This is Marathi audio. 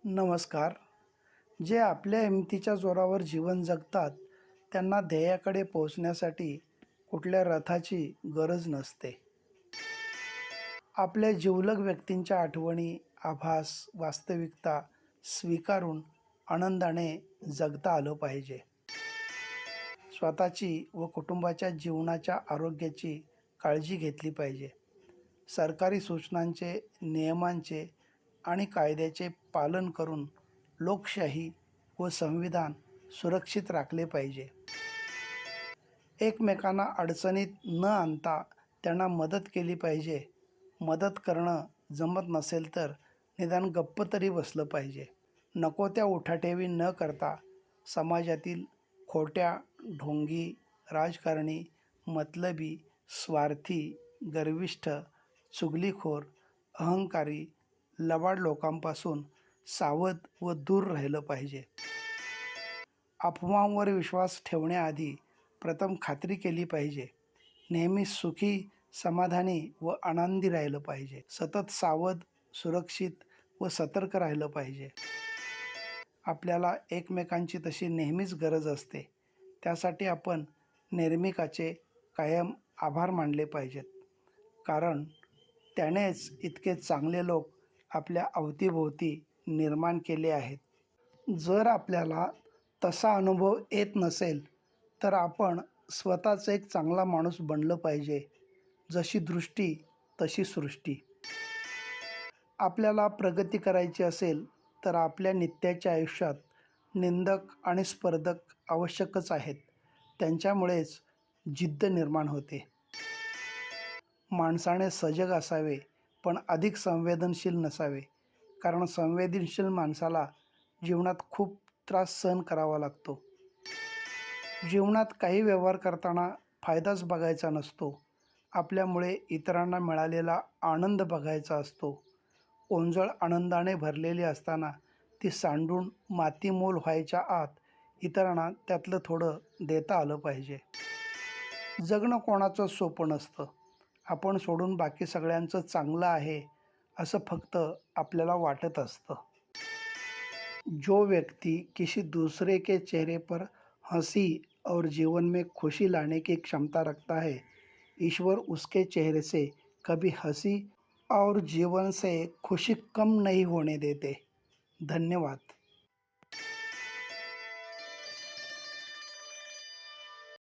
नमस्कार. जे आपल्या हिमतीच्या जोरावर जीवन जगतात त्यांना ध्येयाकडे पोहोचण्यासाठी कुठल्या रथाची गरज नसते. आपल्या जिवलग व्यक्तींच्या आठवणी, आभास, वास्तविकता स्वीकारून आनंदाने जगता आलं पाहिजे. स्वतःची व कुटुंबाच्या जीवनाच्या आरोग्याची काळजी घेतली पाहिजे. सरकारी सूचनांचे, नियमांचे आणि कायद्याचे पालन करून लोकशाही व संविधान सुरक्षित राखले पाहिजे. एकमेकांना अडचणीत न आणता त्यांना मदत केली पाहिजे. मदत करणं जमत नसेल तर निदान गप्प तरी बसलं पाहिजे. नको त्या उठाठेवी न करता समाजातील खोट्या, ढोंगी, राजकारणी, मतलबी, स्वार्थी, गर्विष्ठ, चुगलीखोर, अहंकारी, लबाड लोकांपासून सावध व दूर राहिलं पाहिजे. अफवांवर विश्वास ठेवण्याआधी प्रथम खात्री केली पाहिजे. नेहमी सुखी, समाधानी व आनंदी राहिलं पाहिजे. सतत सावध, सुरक्षित व सतर्क राहिलं पाहिजे. आपल्याला एकमेकांची तशी नेहमीच गरज असते. त्यासाठी आपण निर्मिकाचे कायम आभार मानले पाहिजेत, कारण त्यानेच इतके चांगले लोक आपल्या अवतीभोवती निर्माण केले आहेत. जर आपल्याला तसा अनुभव येत नसेल तर आपण स्वतःच एक चांगला माणूस बनलं पाहिजे. जशी दृष्टी तशी सृष्टी. आपल्याला प्रगती करायची असेल तर आपल्या नित्याच्या आयुष्यात निंदक आणि स्पर्धक आवश्यकच आहेत. त्यांच्यामुळेच जिद्द निर्माण होते. माणसाने सजग असावे पण अधिक संवेदनशील नसावे, कारण संवेदनशील माणसाला जीवनात खूप त्रास सहन करावा लागतो. जीवनात काही व्यवहार करताना फायदाच बघायचा नसतो, आपल्यामुळे इतरांना मिळालेला आनंद बघायचा असतो. ओंजळ आनंदाने भरलेली असताना ती सांडून मातीमोल व्हायच्या आत इतरांना त्यातलं थोडं देता आलं पाहिजे. जगणं कोणाचंच सोपं नसतं. आपण सोडून बाकी सगळ्यांचं चांगलं आहे असं फक्त आपल्याला वाटत असतं. जो व्यक्ति किसी दूसरे के चेहरे पर हंसी और जीवन में खुशी लाने की क्षमता रखता है, ईश्वर उसके चेहरे से कभी हंसी और जीवन से खुशी कम नहीं होने देते. धन्यवाद.